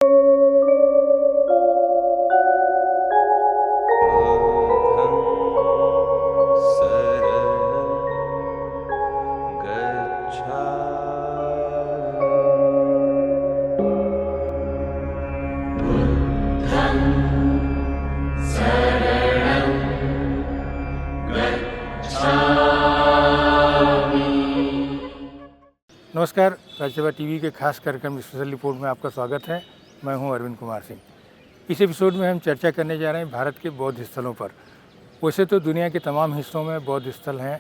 नमस्कार, राज्यसभा टीवी के खास कार्यक्रम स्पेशल रिपोर्ट में आपका स्वागत है। मैं हूं अरविंद कुमार सिंह। इस एपिसोड में हम चर्चा करने जा रहे हैं भारत के बौद्ध स्थलों पर। वैसे तो दुनिया के तमाम हिस्सों में बौद्ध स्थल हैं,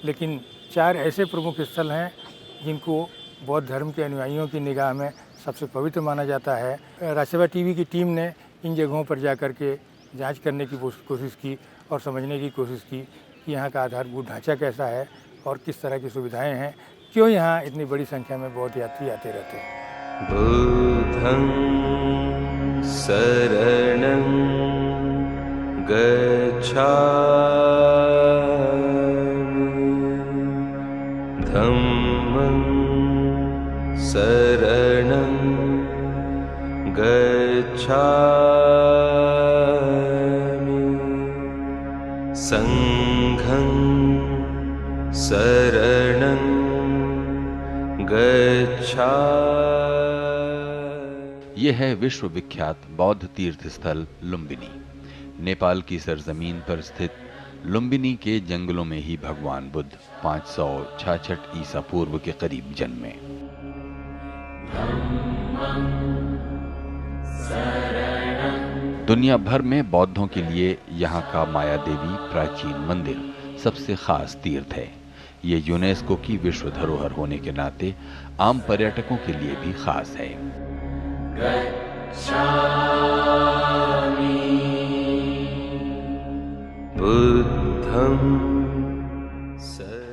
लेकिन 4 ऐसे प्रमुख स्थल हैं जिनको बौद्ध धर्म के अनुयायियों की निगाह में सबसे पवित्र माना जाता है। राज्यसभा टीवी की टीम ने इन जगहों पर जा कर के जाँच करने की कोशिश की और समझने की कोशिश की कि यहाँ का आधारभूत ढांचा कैसा है और किस तरह की सुविधाएँ हैं, क्यों यहाँ इतनी बड़ी संख्या में बौद्ध यात्री आते रहते हैं। बुद्धं शरणं गच्छामि, धम्मं शरणं गच्छामि, संघं शरणं ये है विश्व विख्यात बौद्ध तीर्थ स्थल लुम्बिनी। नेपाल की सरजमीन पर स्थित लुम्बिनी के जंगलों में ही भगवान बुद्ध 566 ईसा पूर्व के करीब जन्मे। दुनिया भर में बौद्धों के लिए यहाँ का माया देवी प्राचीन मंदिर सबसे खास तीर्थ है। ये यूनेस्को की विश्व धरोहर होने के नाते आम पर्यटकों के लिए भी खास है।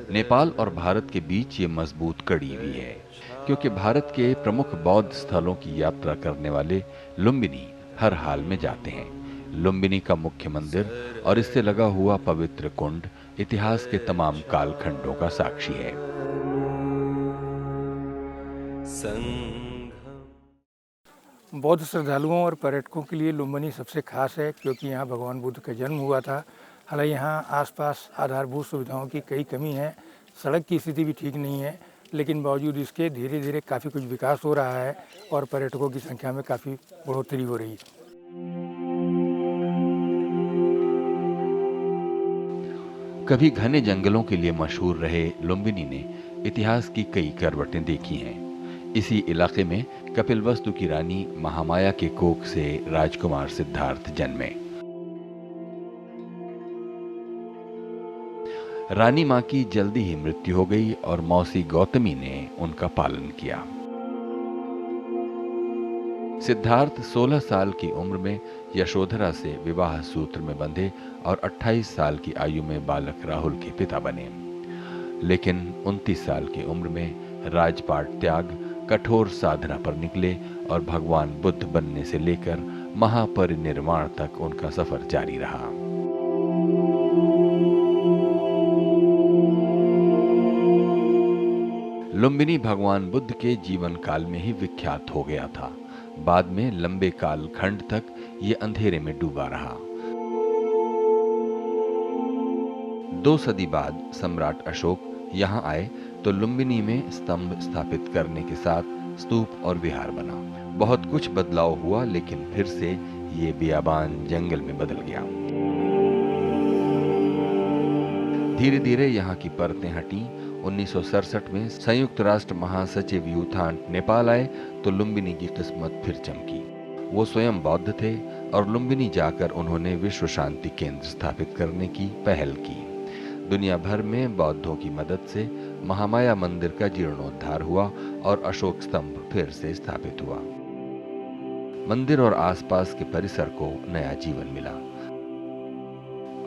नेपाल और भारत के बीच ये मजबूत कड़ी हुई है, क्योंकि भारत के प्रमुख बौद्ध स्थलों की यात्रा करने वाले लुम्बिनी हर हाल में जाते हैं। लुम्बिनी का मुख्य मंदिर और इससे लगा हुआ पवित्र कुंड इतिहास के तमाम कालखंडों का साक्षी है। बौद्ध श्रद्धालुओं और पर्यटकों के लिए लुम्बिनी सबसे खास है, क्योंकि यहाँ भगवान बुद्ध का जन्म हुआ था। हालांकि यहाँ आसपास आधारभूत सुविधाओं की कई कमी है, सड़क की स्थिति भी ठीक नहीं है, लेकिन बावजूद इसके धीरे धीरे काफ़ी कुछ विकास हो रहा है और पर्यटकों की संख्या में काफ़ी बढ़ोतरी हो रही है। कभी घने जंगलों के लिए मशहूर रहे लुम्बिनी ने इतिहास की कई करवटें देखी हैं। इसी इलाके में कपिलवस्तु की रानी महामाया के कोख से राजकुमार सिद्धार्थ जन्मे। रानी मां की जल्दी ही मृत्यु हो गई और मौसी गौतमी ने उनका पालन किया। सिद्धार्थ 16 साल की उम्र में यशोधरा से विवाह सूत्र में बंधे और 28 साल की आयु में बालक राहुल के पिता बने। लेकिन 29 साल की उम्र में राजपाट त्याग, कठोर साधना पर निकले और भगवान बुद्ध बनने से लेकर महापरिनिर्वाण तक उनका सफर जारी रहा। लुम्बिनी भगवान बुद्ध के जीवन काल में ही विख्यात हो गया था। बाद में लंबे काल खंड तक ये अंधेरे में डूबा रहा। 2 सदी बाद सम्राट अशोक यहाँ आए तो लुम्बिनी में स्तंभ स्थापित करने के साथ स्तूप और विहार बना। बहुत कुछ बदलाव हुआ, लेकिन फिर से ये बियाबान जंगल में बदल गया। धीरे धीरे यहाँ की परतें हटी। 1967 में संयुक्त राष्ट्र महासचिव यूथांट नेपाल आए तो लुम्बिनी की किस्मत फिर चमकी। वो स्वयं बौद्ध थे और लुम्बिनी जाकर उन्होंने विश्व शांति केंद्र स्थापित करने की पहल की। दुनिया भर में बौद्धों की मदद से महामाया मंदिर का जीर्णोद्धार हुआ और अशोक स्तंभ फिर से स्थापित हुआ। मंदिर और आसपास के परिसर को नया जीवन मिला।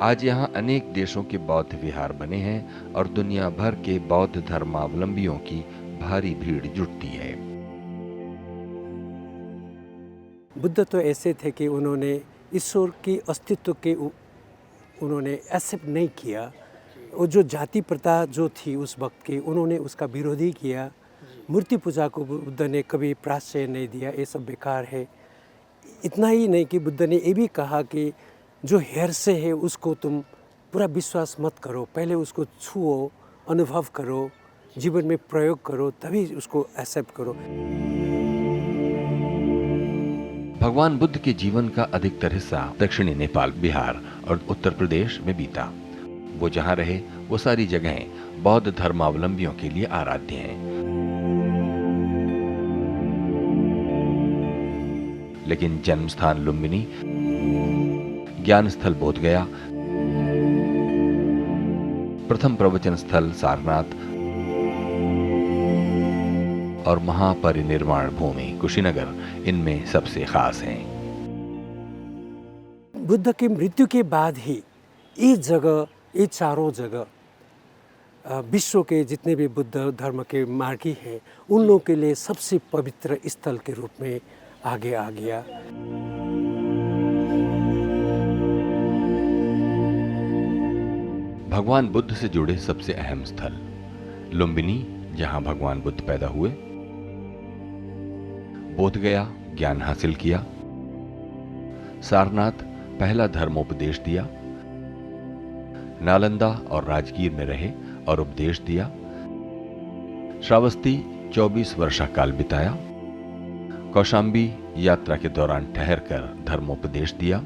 आज यहाँ अनेक देशों के बौद्ध विहार बने हैं और दुनिया भर के बौद्ध धर्मावलंबियों की भारी भीड़ जुटती है। बुद्ध तो ऐसे थे कि उन्होंने ईश्वर की अस्तित्व के उन्होंने एक्सेप्ट नहीं किया। वो जो जाति प्रथा जो थी उस वक्त की, उन्होंने उसका विरोधी किया। मूर्ति पूजा को बुद्ध ने कभी प्राश्रय नहीं दिया, ये सब बेकार है। इतना ही नहीं कि बुद्ध ने ये भी कहा कि जो हेरसे है उसको तुम पूरा विश्वास मत करो, पहले उसको छुओ, अनुभव करो, जीवन में प्रयोग करो, तभी उसको एक्सेप्ट करो। भगवान बुद्ध के जीवन का अधिकतर हिस्सा दक्षिणी नेपाल, बिहार और उत्तर प्रदेश में बीता। वो जहां रहे वो सारी जगहें बौद्ध धर्मावलंबियों के लिए आराध्य हैं। लेकिन जन्म स्थान लुम्बिनी, ज्ञान स्थल बोधगया, प्रथम प्रवचन स्थल सारनाथ और महापरिनिर्वाण भूमि कुशीनगर इनमें सबसे खास हैं। बुद्ध की मृत्यु के बाद ही ये जगह, ये चारों जगह विश्व के जितने भी बुद्ध धर्म के मार्गी हैं उन लोगों के लिए सबसे पवित्र स्थल के रूप में आगे आ गया। भगवान बुद्ध से जुड़े सबसे अहम स्थल लुम्बिनी, जहां भगवान बुद्ध पैदा हुए, बोधगया ज्ञान हासिल किया, सारनाथ पहला धर्मोपदेश दिया, नालंदा और राजगीर में रहे और उपदेश दिया, श्रावस्ती 24 वर्षा काल बिताया, कौशाम्बी यात्रा के दौरान ठहरकर धर्मोपदेश दिया,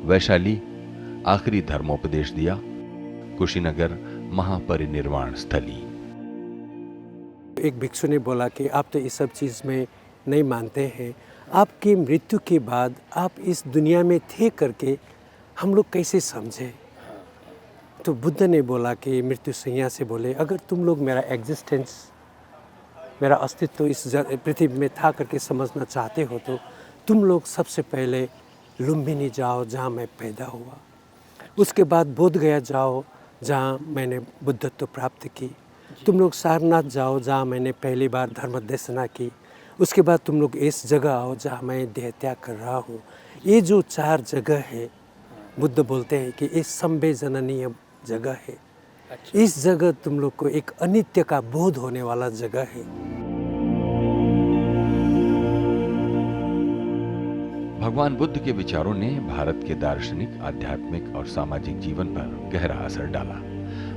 वैशाली आखिरी धर्मोपदेश दिया, कुशीनगर महापरिनिर्वाण स्थली। एक भिक्षु ने बोला कि आप तो इस सब चीज़ में नहीं मानते हैं, आपकी मृत्यु के बाद आप इस दुनिया में थे करके हम लोग कैसे समझे? तो बुद्ध ने बोला कि मृत्यु संज्ञा से बोले, अगर तुम लोग मेरा एग्जिस्टेंस, मेरा अस्तित्व इस पृथ्वी में था करके समझना चाहते हो तो तुम लोग सबसे पहले लुम्बिनी जाओ जहाँ मैं पैदा हुआ, उसके बाद बोधगया जाओ जहाँ मैंने बुद्धत्व प्राप्त की, तुम लोग सारनाथ जाओ जहाँ मैंने पहली बार धर्म देशना की, उसके बाद तुम लोग इस जगह आओ जहाँ मैं देह त्याग कर रहा हूँ। ये जो 4 जगह है, बुद्ध बोलते हैं कि ये संवेदनीय जगह है। इस जगह तुम लोग को एक अनित्य का बोध होने वाला जगह है। भगवान बुद्ध के विचारों ने भारत के दार्शनिक, आध्यात्मिक और सामाजिक जीवन पर गहरा असर डाला।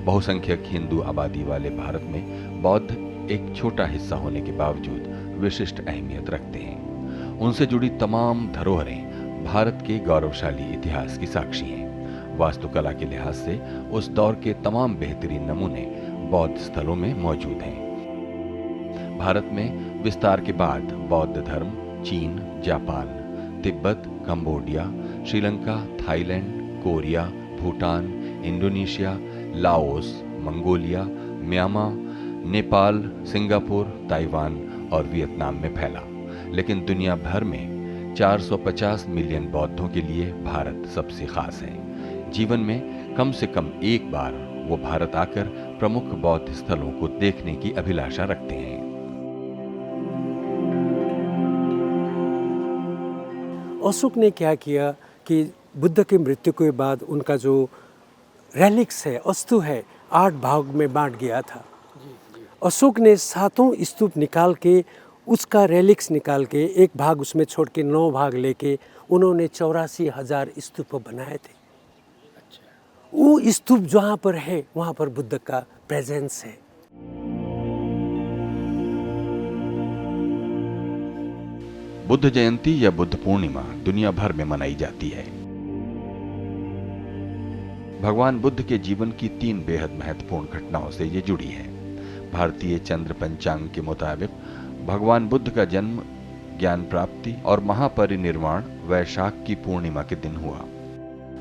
बहुसंख्यक हिंदू आबादी वाले भारत में बौद्ध एक छोटा हिस्सा होने के बावजूद विशिष्ट अहमियत रखते हैं। उनसे जुड़ी तमाम धरोहरें भारत के गौरवशाली इतिहास की साक्षी हैं। वास्तुकला के लिहाज से उस दौर के तमाम बेहतरीन नमूने बौद्ध स्थलों में मौजूद हैं। भारत में विस्तार के बाद बौद्ध धर्म चीन, Japan, Tibet, Cambodia, Sri Lanka, Thailand, Korea, Bhutan, Indonesia, Laos, Mongolia, Myanmar, Nepal, Singapore, Taiwan और वियतनाम में फैला। लेकिन दुनिया भर में 450 मिलियन बौद्धों के लिए भारत सबसे खास है। जीवन में कम से कम एक बार वो भारत आकर प्रमुख बौद्ध स्थलों को देखने की अभिलाषा रखते हैं। अशोक ने क्या किया कि बुद्ध की मृत्यु के बाद उनका जो रेलिक्स है, अस्तु है, 8 भाग में बांट गया था। अशोक ने 7 स्तूप निकाल के, उसका रेलिक्स निकाल के, एक भाग उसमें छोड़ के 9 भाग लेके उन्होंने 84,000 स्तूप बनाए थे। वो स्तूप जहाँ पर है वहाँ पर बुद्ध का प्रेजेंस है। बुद्ध जयंती या बुद्ध पूर्णिमा दुनिया भर में मनाई जाती है। भगवान बुद्ध के जीवन की 3 बेहद महत्वपूर्ण घटनाओं से ये जुड़ी है। भारतीय चंद्र पंचांग के मुताबिक भगवान बुद्ध का जन्म, ज्ञान प्राप्ति और महापरिनिर्वाण वैशाख की पूर्णिमा के दिन हुआ।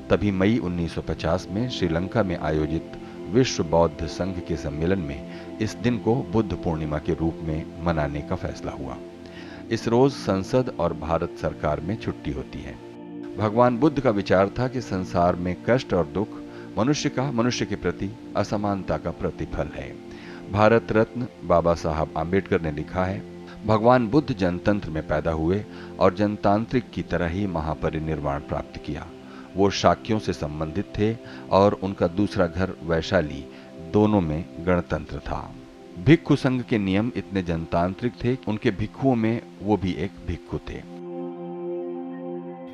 तभी मई 1950 में श्रीलंका में आयोजित विश्व बौद्ध संघ के सम्मेलन में इस दिन को बुद्ध पूर्णिमा के रूप में मनाने का फैसला हुआ। इस रोज संसद और भारत सरकार में छुट्टी होती है। भगवान बुद्ध का विचार था कि संसार में कष्ट और दुख मनुष्य के प्रति असमानता का प्रतिफल है। भारत रत्न बाबा साहब आम्बेडकर ने लिखा है, भगवान बुद्ध जनतंत्र में पैदा हुए और जनतांत्रिक की तरह ही महापरिनिर्वाण प्राप्त किया। वो शाक्यों से संबंधित थे और उनका दूसरा घर वैशाली, दोनों में गणतंत्र था। भिक्षु संघ के नियम इतने जनतांत्रिक थे, उनके भिक्षुओं में वो भी एक भिक्षु थे।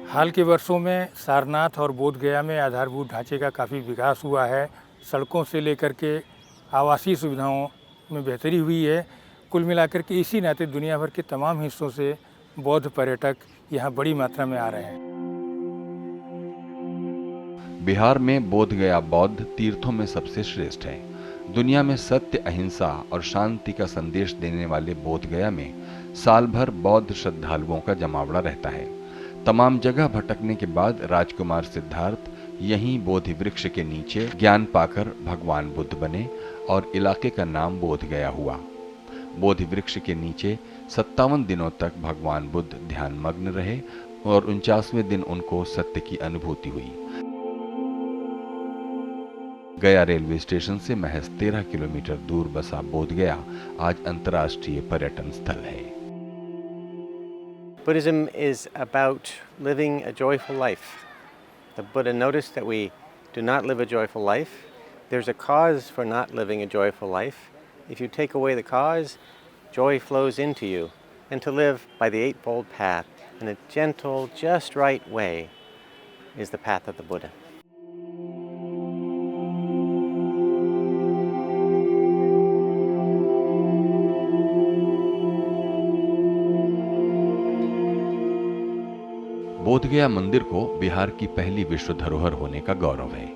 हाल के वर्षों में सारनाथ और बोध गया में आधारभूत ढांचे का काफ़ी विकास हुआ है। सड़कों से लेकर के आवासीय सुविधाओं में बेहतरी हुई है। कुल मिलाकर के इसी नाते दुनिया भर के तमाम हिस्सों से बौद्ध पर्यटक यहाँ बड़ी मात्रा में आ रहे हैं। बिहार में बोध गया बौद्ध तीर्थों में सबसे श्रेष्ठ है। दुनिया में सत्य, अहिंसा और शांति का संदेश देने वाले बोध गया में साल भर बौद्ध श्रद्धालुओं का जमावड़ा रहता है। तमाम जगह भटकने के बाद राजकुमार सिद्धार्थ यहीं बोधि वृक्ष के नीचे ज्ञान पाकर भगवान बुद्ध बने और इलाके का नाम बोध गया हुआ। बोधि वृक्ष के नीचे 57 दिनों तक भगवान बुद्ध ध्यानमग्न रहे और 49वें दिन उनको सत्य की अनुभूति हुई। गया रेलवे स्टेशन से महज 13 किलोमीटर दूर बसा बोध गया आज अंतर्राष्ट्रीय पर्यटन स्थल है। Buddhism is about living a joyful life. The Buddha noticed that we do not live a joyful life. There's a cause for not living a joyful life. If you take away the cause, joy flows into you. And to live by the Eightfold Path in a gentle, just right way is the path of the Buddha. Bodhgaya मंदिर को बिहार की पहली विश्व धरोहर होने का गौरव है।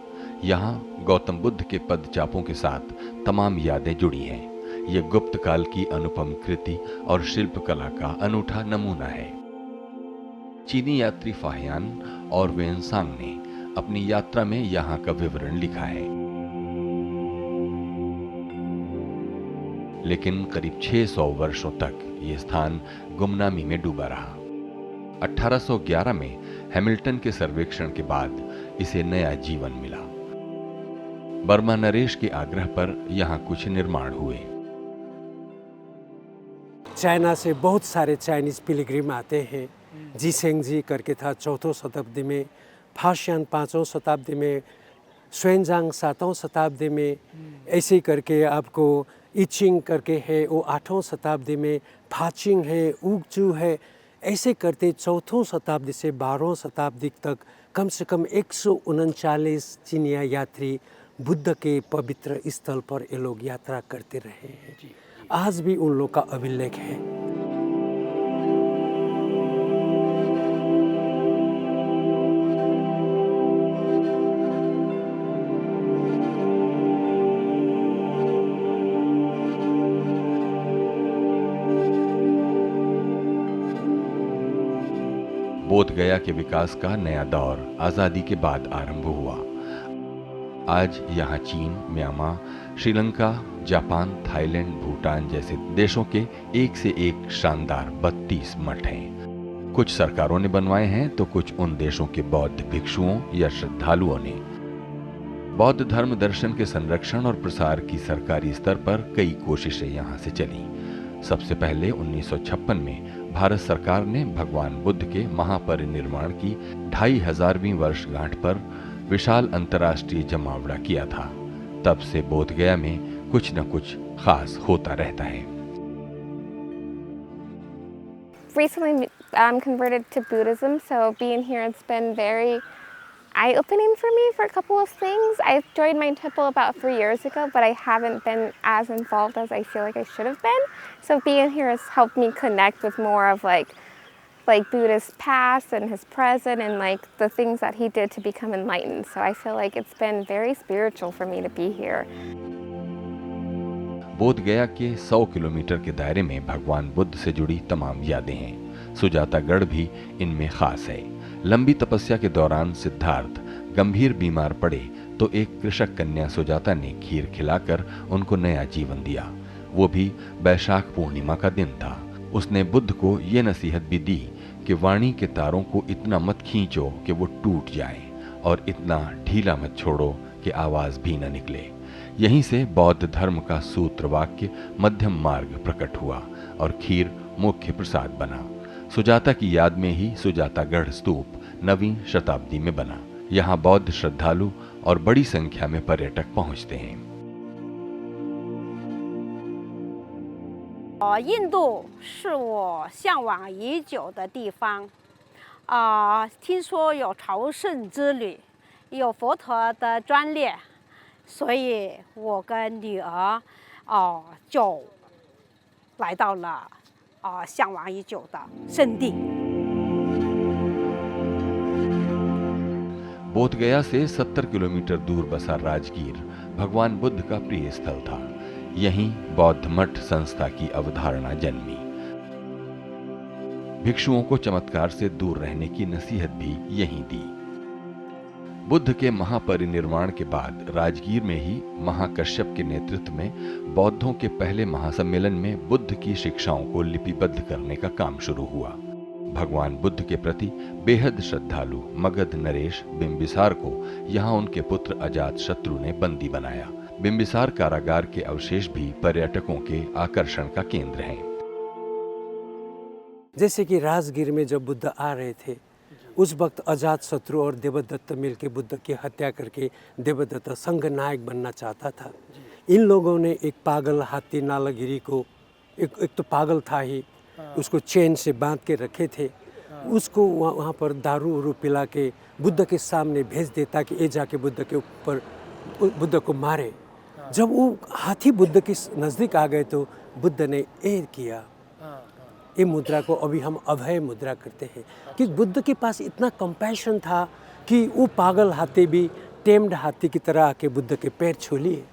यहाँ गौतम बुद्ध के पदचापों के साथ तमाम यादें जुड़ी हैं। ये गुप्त काल की अनुपम कृति और शिल्पकला का अनूठा नमूना है। चीनी यात्री फाहियान और वेनसांग ने अपनी यात्रा में यहाँ का विवरण लिखा है। लेकिन करीब 600 वर्षों तक ये स्थान गुमनामी में डूबा रहा। 1811 में हैमिल्टन के सर्वेक्षण के बाद इसे नया जीवन मिला। बर्मा नरेश के आग्रह पर यहाँ कुछ निर्माण हुए। चाइना से बहुत सारे चाइनीज पिलग्रिम आते हैं। जीसेंग जी करके था 4वीं शताब्दी में, फाशियान 5वीं शताब्दी में, श्वेनजांग 7वीं शताब्दी में, ऐसे करके आपको इचिंग करके है वो 8वीं शताब्दी में, फाचिंग है, उगचू है। ऐसे करते 4वीं शताब्दी से 12वीं शताब्दी तक कम से कम 139 चीनिया यात्री बुद्ध के पवित्र स्थल पर ये लोग यात्रा करते रहे हैं। आज भी उन लोग का अभिलेख है। बोध गया के विकास का नया दौर आजादी के बाद आरंभ हुआ। आज यहाँ चीन, Myanmar, Sri Lanka, Japan, Thailand, Bhutan जैसे देशों के एक से एक शानदार 32 मठ हैं। कुछ सरकारों ने बनवाए हैं तो कुछ उन देशों के बौद्ध भिक्षुओं या श्रद्धालुओं ने। बौद्ध धर्म दर्शन के संरक्षण और प्रसार की सरकारी स्तर पर कई कोशिशें यहाँ से चली। सबसे पहले 1956 में भारत सरकार ने भगवान बुद्ध के महापरिनिर्वाण की 2500वीं वर्षगांठ पर विशाल अंतर्राष्ट्रीय जमावड़ा किया था। तब से बोध गया में कुछ न कुछ खास होता रहता है। Recently converted to Buddhism, so being here it's been very eye-opening for me for a couple of things. I joined my temple about 3 years ago, but I haven't been as involved as I feel like I should have been. So being here has helped me connect with more of like Buddha's past and his present and like the things that he did to become enlightened. So I feel like it's been very spiritual for me to be here. बोध गया के 100 kilometre के दायरे में भगवान बुद्ध से जुड़ी तमाम यादें हैं। सुजातागढ़ भी इनमें खास है। लंबी तपस्या के दौरान सिद्धार्थ गंभीर बीमार पड़े तो एक कृषक कन्या सुजाता ने खीर खिलाकर उनको नया जीवन दिया। वो भी बैशाख पूर्णिमा का दिन था। उसने बुद्ध को ये नसीहत भी दी कि वाणी के तारों को इतना मत खींचो कि वो टूट जाए और इतना ढीला मत छोड़ो कि आवाज भी न निकले। यहीं से बौद्ध धर्म का सूत्र वाक्य मध्यम मार्ग प्रकट हुआ और खीर मुख्य प्रसाद बना। सुजाता की याद में ही सुजातागढ़ स्तूप 9वीं शताब्दी में बना। यहाँ बौद्ध श्रद्धालु और बड़ी संख्या में पर्यटक पहुँचते हैं। 印度是我向往已久的地方，听说有朝圣之旅，有佛陀的专列，所以我跟女儿就来到了向往已久的圣地。 बोधगया से 70 किलोमीटर दूर बसा राजगीर भगवान बुद्ध का प्रिय स्थल था। यहीं बौद्ध मठ संस्था की अवधारणा जन्मी। भिक्षुओं को चमत्कार से दूर रहने की नसीहत भी यहीं दी। बुद्ध के महापरिनिर्वाण के बाद राजगीर में ही महाकश्यप के नेतृत्व में बौद्धों के पहले महासम्मेलन में बुद्ध की शिक्षाओं को लिपिबद्ध करने का काम शुरू हुआ। भगवान बुद्ध के प्रति बेहद श्रद्धालु मगध नरेश बिंबिसार को यहाँ उनके पुत्र अजात शत्रु ने बंदी बनाया। बिंबिसार कारागार के अवशेष भी पर्यटकों के आकर्षण का केंद्र हैं। जैसे कि राजगीर में जब बुद्ध आ रहे थे, उस वक्त अजात शत्रु और देवदत्त मिलकर बुद्ध की हत्या करके देवदत्त संघ नायक बनना चाहता था। इन लोगों ने एक पागल हाथी नालागिरी को, एक तो पागल था ही, उसको चेन से बांध के रखे थे। उसको वहाँ पर दारू उरू पिला के बुद्ध के सामने भेज देता कि ये जाके बुद्ध के ऊपर बुद्ध को मारे। जब वो हाथी बुद्ध के नज़दीक आ गए तो बुद्ध ने ये किया। ये मुद्रा को अभी हम अभय मुद्रा करते हैं कि बुद्ध के पास इतना कंपैशन था कि वो पागल हाथी भी टेम्ड हाथी की तरह आके बुद्ध के पैर छू लिए।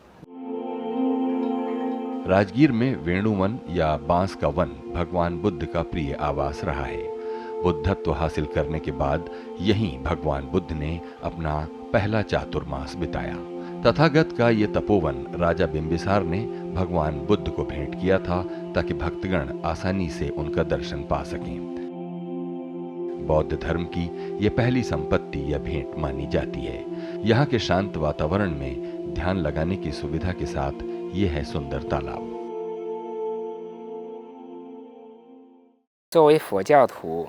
राजगीर में वेणुवन या बांस का वन भगवान बुद्ध का प्रिय आवास रहा है। बुद्धत्व हासिल करने के बाद यहीं भगवान बुद्ध ने अपना पहला चातुर्मास बिताया। तथागत का ये तपोवन राजा बिंबिसार ने भगवान बुद्ध को भेंट किया था ताकि भक्तगण आसानी से उनका दर्शन पा सकें। बौद्ध धर्म की ये पहली संपत्ति या भेंट मानी जाती है। यहाँ के शांत वातावरण में ध्यान लगाने की सुविधा के साथ ये है सुंदर तालाब। 作为佛教徒，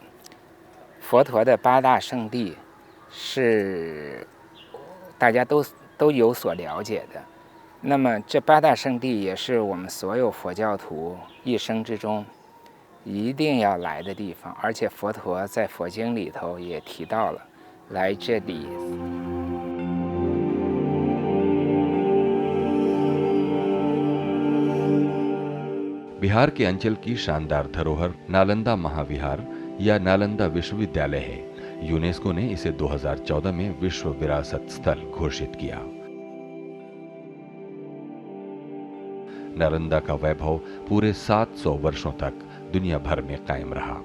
佛陀的8大圣地是大家都有所了解的。那么这8大圣地也是我们所有佛教徒一生之中一定要来的地方，而且佛陀在佛经里头也提到了来这里。 बिहार के अंचल की शानदार धरोहर नालंदा महाविहार या नालंदा विश्वविद्यालय है। यूनेस्को ने इसे 2014 में विश्व विरासत स्थल घोषित किया। नालंदा का वैभव पूरे 700 वर्षों तक दुनिया भर में कायम रहा।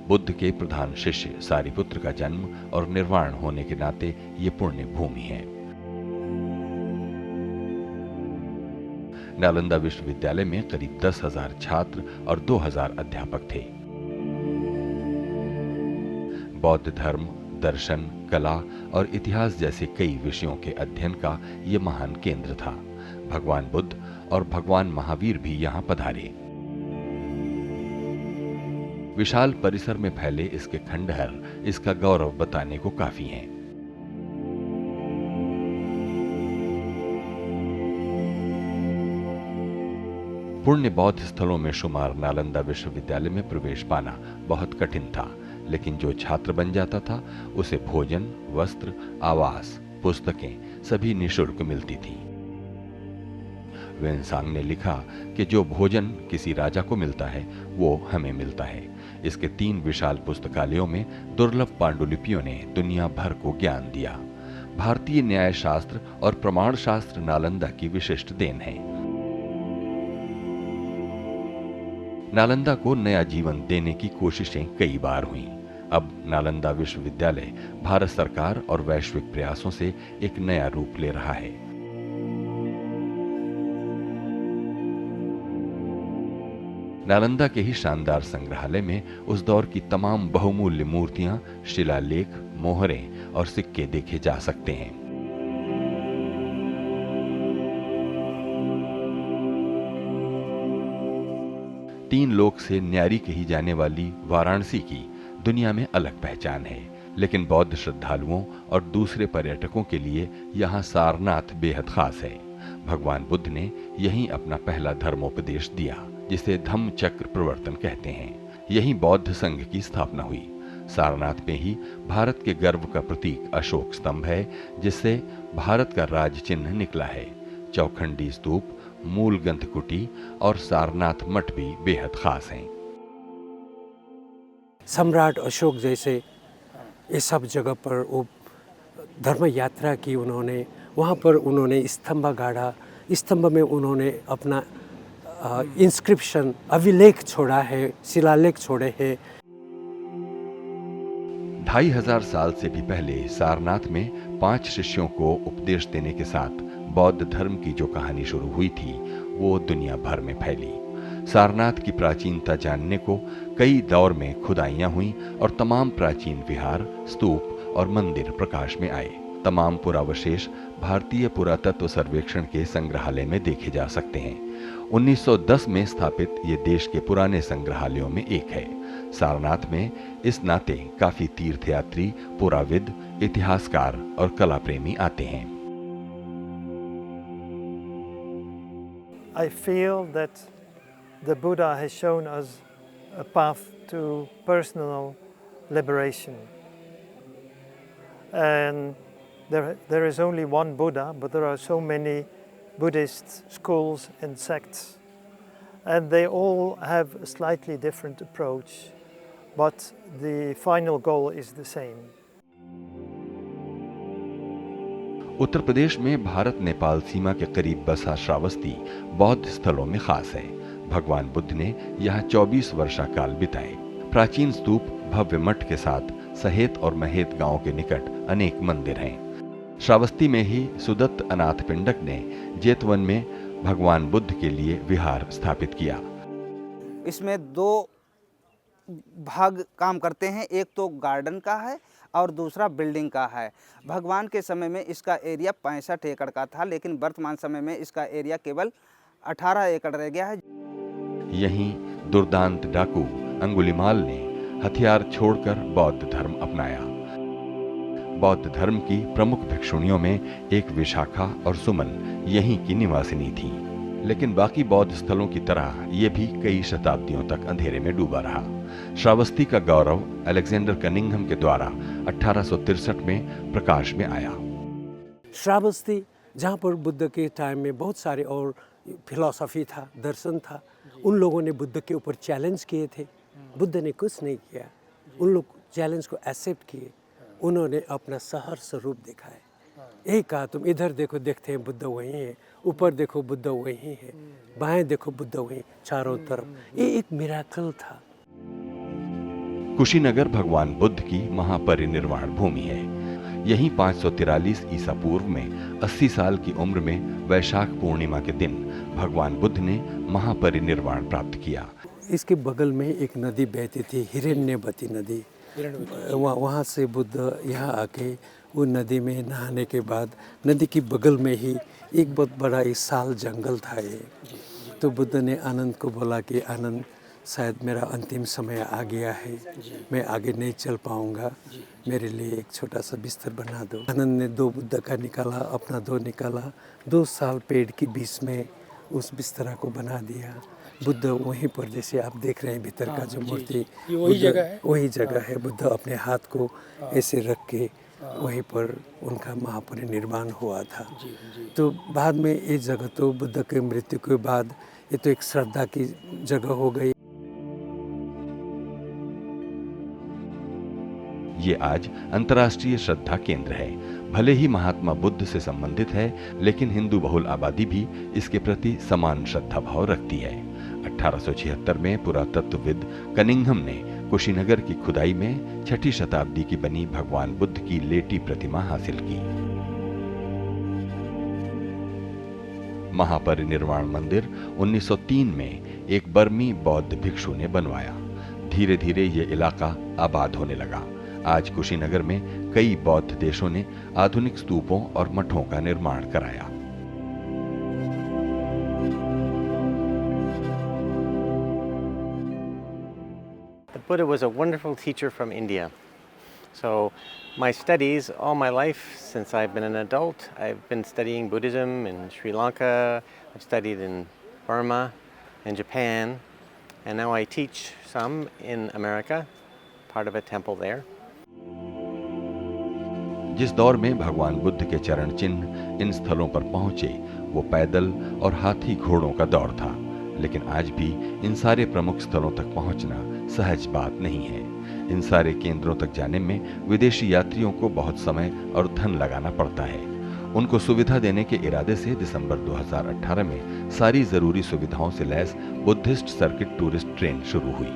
बुद्ध के प्रधान शिष्य सारिपुत्र का जन्म और निर्वाण होने के नाते ये पुण्य भूमि है। नालंदा विश्वविद्यालय में करीब 10,000 छात्र और 2,000 अध्यापक थे। बौद्ध धर्म, दर्शन, कला और इतिहास जैसे कई विषयों के अध्ययन का ये महान केंद्र था। भगवान बुद्ध और भगवान महावीर भी यहाँ पधारे। विशाल परिसर में फैले इसके खंडहर इसका गौरव बताने को काफी हैं। पुण्य बौद्ध स्थलों में शुमार नालंदा विश्वविद्यालय में प्रवेश पाना बहुत कठिन था, लेकिन जो छात्र बन जाता था उसे भोजन, वस्त्र, आवास, पुस्तकें सभी निःशुल्क मिलती थी। वेनसांग ने लिखा कि जो भोजन किसी राजा को मिलता है वो हमें मिलता है। इसके 3 विशाल पुस्तकालयों में दुर्लभ पांडुलिपियों ने दुनिया भर को ज्ञान दिया। भारतीय न्याय शास्त्र और प्रमाण शास्त्र नालंदा की विशिष्ट देन है। नालंदा को नया जीवन देने की कोशिशें कई बार हुईं। अब नालंदा विश्वविद्यालय भारत सरकार और वैश्विक प्रयासों से एक नया रूप ले रहा है। नालंदा के ही शानदार संग्रहालय में उस दौर की तमाम बहुमूल्य मूर्तियां, शिलालेख, मोहरें और सिक्के देखे जा सकते हैं। तीन लोक से न्यारी कही जाने वाली वाराणसी की दुनिया में अलग पहचान है, लेकिन बौद्ध श्रद्धालुओं और दूसरे पर्यटकों के लिए यहाँ सारनाथ बेहद खास है। भगवान बुद्ध ने यहीं अपना पहला धर्मोपदेश दिया। जिसे धम्म चक्र प्रवर्तन कहते हैं। यही बौद्ध संघ की स्थापना हुई। सारनाथ में ही भारत के गर्व का प्रतीक अशोक स्तंभ है, जिससे भारत का राज चिन्ह निकला है। चौखंडी स्तूप, मूल ग्रंथकुटी और सारनाथ मठ भी बेहद खास हैं। सम्राट अशोक जैसे ये सब जगह पर वो धर्म यात्रा की उन्होंने, वहाँ पर उन्होंने स्तंभ गाड़ा, स्तंभ में उन्होंने अपना इंस्क्रिप्शन अभिलेख छोड़ा है, शिलालेख छोड़े हैं। 2500 साल से भी पहले सारनाथ में 5 शिष्यों को उपदेश देने के साथ बौद्ध धर्म की जो कहानी शुरू हुई थी वो दुनिया भर में फैली। सारनाथ की प्राचीनता जानने को कई दौर में खुदाइयां हुई और तमाम प्राचीन विहार, स्तूप और मंदिर प्रकाश में आए। तमाम पुरावशेष भारतीय पुरातत्व सर्वेक्षण के संग्रहालय में देखे जा सकते हैं। 1910 में स्थापित ये देश के पुराने संग्रहालयों में एक है। सारनाथ में इस नाते काफी तीर्थयात्री, पुराविद, इतिहासकार और कला प्रेमी आते हैं। I feel that the Buddha has shown us a path to personal liberation. And there is only one Buddha, but there are so many Buddhist schools and sects. And they all have a slightly different approach, but the final goal is the same. Uttar Pradesh में भारत नेपाल सीमा के करीब बसा श्रावस्ती बौद्ध स्थलों में खास है। भगवान बुद्ध ने यहाँ 24 वर्षा काल बिताए। प्राचीन स्तूप, भव्य मठ के साथ सहेत और महेत गांव के निकट अनेक मंदिर हैं। श्रावस्ती में ही सुदत्त अनाथ पिंडक ने जेतवन में भगवान बुद्ध के लिए विहार स्थापित किया। इसमें 2 भाग काम करते हैं, एक तो गार्डन का है और दूसरा बिल्डिंग का है। भगवान के समय में इसका एरिया 65 एकड़ का था, लेकिन वर्तमान समय में इसका एरिया केवल 18 एकड़ रह गया है। यहीं दुर्दांत डाकू अंगुलिमाल ने हथियार छोड़कर बौद्ध धर्म अपनाया। बौद्ध धर्म की प्रमुख भिक्षुणियों में एक विशाखा और सुमन यहीं की निवासिनी थी। लेकिन बाकी बौद्ध स्थलों की तरह ये भी कई शताब्दियों तक अंधेरे में डूबा रहा। श्रावस्ती का गौरव अलेक्जेंडर कनिंघम के द्वारा 1863 में प्रकाश में आया। श्रावस्ती जहाँ पर बुद्ध के टाइम में बहुत सारे और फिलॉसफी था, दर्शन था, उन लोगों ने बुद्ध के ऊपर चैलेंज किए थे। बुद्ध ने कुछ नहीं किया, उन लोग चैलेंज को एक्सेप्ट किए। उन्होंने अपना सहर स्वरूप दिखाया। यही कहा, तुम इधर देखो, देखते हैं बुद्ध वहीं है, ऊपर देखो बुद्ध वहीं है, बाएं देखो बुद्ध वहीं, चारों तरफ। ये एक मिराकल था। कुशीनगर भगवान बुद्ध की महापरिनिर्वाण भूमि है। यहीं 543 ईसा पूर्व में 80 साल की उम्र में वैशाख पूर्णिमा के दिन भगवान बुद्ध ने महापरिनिर्वाण प्राप्त किया। इसके बगल में एक नदी बहती थी, हिरण्यवती नदी। वहाँ से बुद्ध यहाँ आके वो नदी में नहाने के बाद नदी की बगल में ही एक बहुत बड़ा विशाल जंगल था ये। तो बुद्ध ने आनंद को बोला कि आनंद, शायद मेरा अंतिम समय आ गया है, मैं आगे नहीं चल पाऊँगा, मेरे लिए एक छोटा सा बिस्तर बना दो। आनंद ने 2 बुद्ध का निकाला, अपना 2 निकाला, 2 साल पेड़ के बीच में उस बिस्तरा को बना दिया। बुद्ध वहीं पर, जैसे आप देख रहे हैं भीतर का जो मूर्ति, वही जगह है। बुद्ध अपने हाथ को ऐसे रख के वहीं पर उनका महापरिनिर्वाण हुआ था। तो बाद में ये जगह तो बुद्ध के मृत्यु के बाद ये तो एक श्रद्धा की जगह हो गई। ये आज अंतर्राष्ट्रीय श्रद्धा केंद्र है। भले ही महात्मा बुद्ध से संबंधित है, लेकिन हिंदू बहुल आबादी भी इसके प्रति समान श्रद्धा भाव रखती है। 1876 में पुरातत्वविद कनिंघम ने कुशीनगर की खुदाई में 6ठी शताब्दी की बनी भगवान बुद्ध की लेटी प्रतिमा हासिल की। महापरिनिर्वाण मंदिर 1903 में एक बर्मी बौद्ध भिक्षु ने बनवाया। धीरे धीरे ये इलाका आबाद होने लगा। आज कुशीनगर में कई बौद्ध देशों ने आधुनिक स्तूपों और मठों का निर्माण कराया। The Buddha was a wonderful teacher from India. So my studies all my life since I've been an adult, I've been studying Buddhism in Sri Lanka, I've studied in Burma, in Japan, and now I teach some in America, part of a temple there. जिस दौर में भगवान बुद्ध के चरण चिन्ह इन स्थलों पर पहुंचे वो पैदल और हाथी घोड़ों का दौर था, लेकिन आज भी इन सारे प्रमुख स्थलों तक पहुंचना सहज बात नहीं है। इन सारे केंद्रों तक जाने में विदेशी यात्रियों को बहुत समय और धन लगाना पड़ता है। उनको सुविधा देने के इरादे से दिसंबर 2018 में सारी जरूरी सुविधाओं से lace Buddhist circuit tourist train शुरू हुई।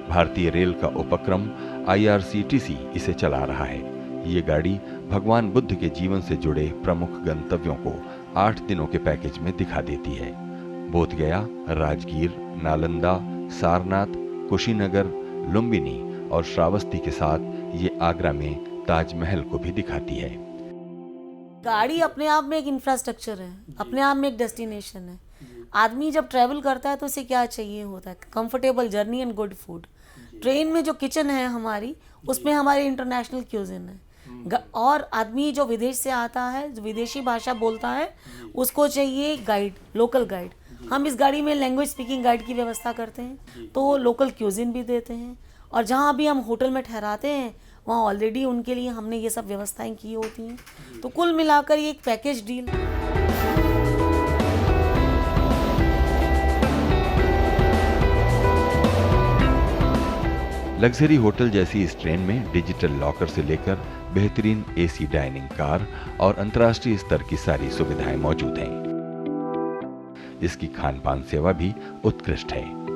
भारतीय रेल का उपक्रम IRCTC इसे चला रहा है। ये गाड़ी भगवान बुद्ध के जीवन से जुड़े प्रमुख गंतव्यों को 8 दिनों के पैकेज में दिखा देती है। बोधगया, राजगीर, नालंदा, सारनाथ, कुशीनगर, लुम्बिनी और श्रावस्ती के साथ ये आगरा में ताजमहल को भी दिखाती है। गाड़ी अपने आप में एक इंफ्रास्ट्रक्चर है, अपने आप में एक डेस्टिनेशन है। आदमी जब ट्रैवल करता है तो उसे क्या चाहिए होता है? Comfortable journey and good food. Train में जो किचन है हमारी, उसमें हमारी इंटरनेशनल क्यूजिन है। और आदमी जो विदेश से आता है, जो विदेशी भाषा बोलता है, उसको चाहिए गाइड, लोकल गाइड। हम इस गाड़ी में लैंग्वेज स्पीकिंग गाइड की व्यवस्था करते हैं, तो लोकल क्यूजिन भी देते हैं। और जहाँ भी हम होटल में ठहराते हैं वहाँ ऑलरेडी उनके लिए हमने ये सब व्यवस्थाएं की होती हैं। तो कुल मिलाकर ये एक पैकेज डील। लग्जरी होटल जैसी इस ट्रेन में डिजिटल लॉकर से लेकर बेहतरीन AC डाइनिंग कार और अंतर्राष्ट्रीय स्तर की सारी सुविधाएं मौजूद हैं। इसकी खान-पान सेवा भी उत्कृष्ट है।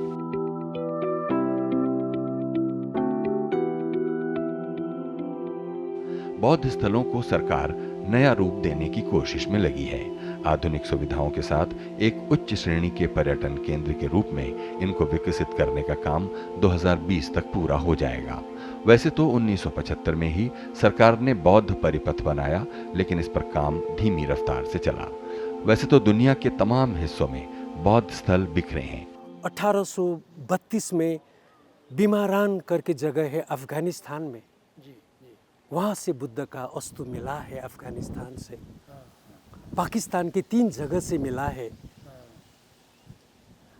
बौद्ध स्थलों को सरकार नया रूप देने की कोशिश में लगी है। आधुनिक सुविधाओं के साथ एक उच्च श्रेणी के पर्यटन केंद्र के रूप में इनको विकसित करने का काम 2020 तक पूरा हो जाएगा। वैसे तो 1975 में ही सरकार ने बौद्ध परिपथ बनाया, लेकिन इस पर काम धीमी रफ्तार से चला। वैसे तो दुनिया के तमाम हिस्सों में बौद्ध स्थल बिखरे हैं। 1832 में बीमारान करके जगह है अफगानिस्तान में, वहाँ से बुद्ध का अस्तु मिला है। अफगानिस्तान से, पाकिस्तान के 3 जगह से मिला है।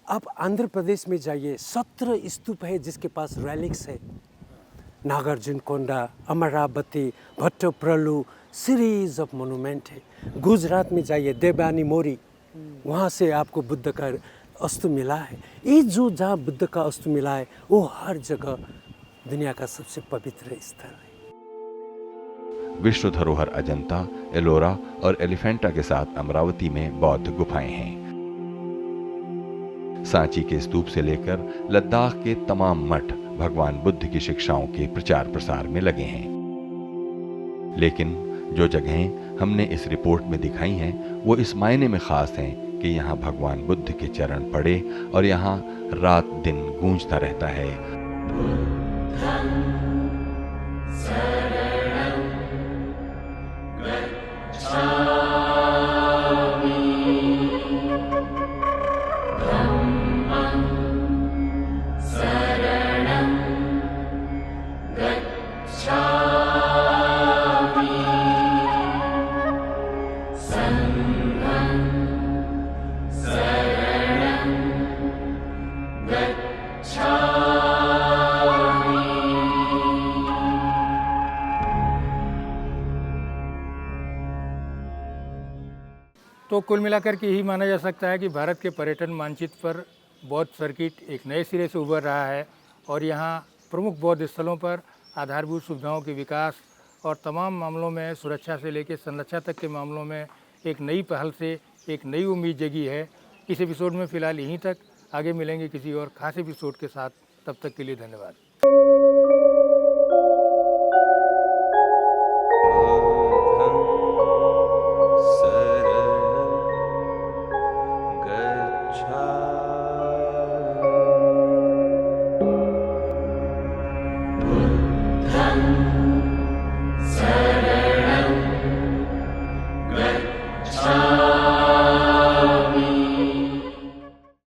आप आंध्र प्रदेश में जाइए, 17 स्तूप है जिसके पास रेलिक्स है। नागार्जुन कोंडा, अमरावती, भट्टप्रलु, सीरीज ऑफ मोनूमेंट है। गुजरात में जाइए, देवयानी मोरी, वहाँ से आपको बुद्ध का अस्तु मिला है। ये जो जहाँ बुद्ध का अस्तु मिला है वो हर जगह दुनिया का सबसे पवित्र स्थल है। विश्व धरोहर अजंता, एलोरा और एलिफेंटा के साथ अमरावती में बौद्ध गुफाएं हैं। सांची के स्तूप से लेकर लद्दाख के तमाम मठ भगवान बुद्ध की शिक्षाओं के प्रचार प्रसार में लगे हैं। लेकिन जो जगहें हमने इस रिपोर्ट में दिखाई हैं वो इस मायने में खास हैं कि यहाँ भगवान बुद्ध के चरण पड़े और यहाँ रात दिन गूंजता रहता है। तो कुल मिलाकर के यही माना जा सकता है कि भारत के पर्यटन मानचित्र पर बौद्ध सर्किट एक नए सिरे से उभर रहा है और यहाँ प्रमुख बौद्ध स्थलों पर आधारभूत सुविधाओं के विकास और तमाम मामलों में सुरक्षा से लेकर संरक्षा तक के मामलों में एक नई पहल से एक नई उम्मीद जगी है। इस एपिसोड में फ़िलहाल यहीं तक, आगे मिलेंगे किसी और खास एपिसोड के साथ। तब तक के लिए धन्यवाद। Buddham